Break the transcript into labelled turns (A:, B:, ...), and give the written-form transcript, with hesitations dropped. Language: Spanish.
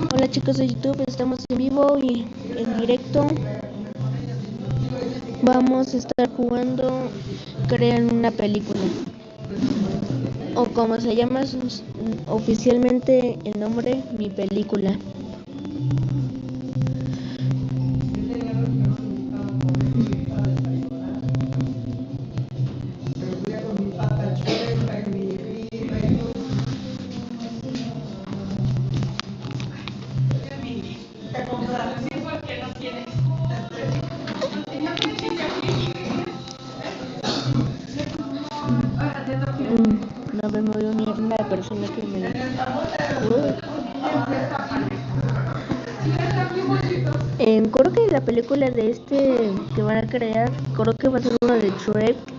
A: Hola chicos de YouTube, estamos en vivo y en directo. Vamos a estar jugando Crean una película, o como se llama oficialmente el nombre, Mi Película. No me voy a unir a la persona que me... creo que la película de que van a crear, creo que va a ser uno de Shrek.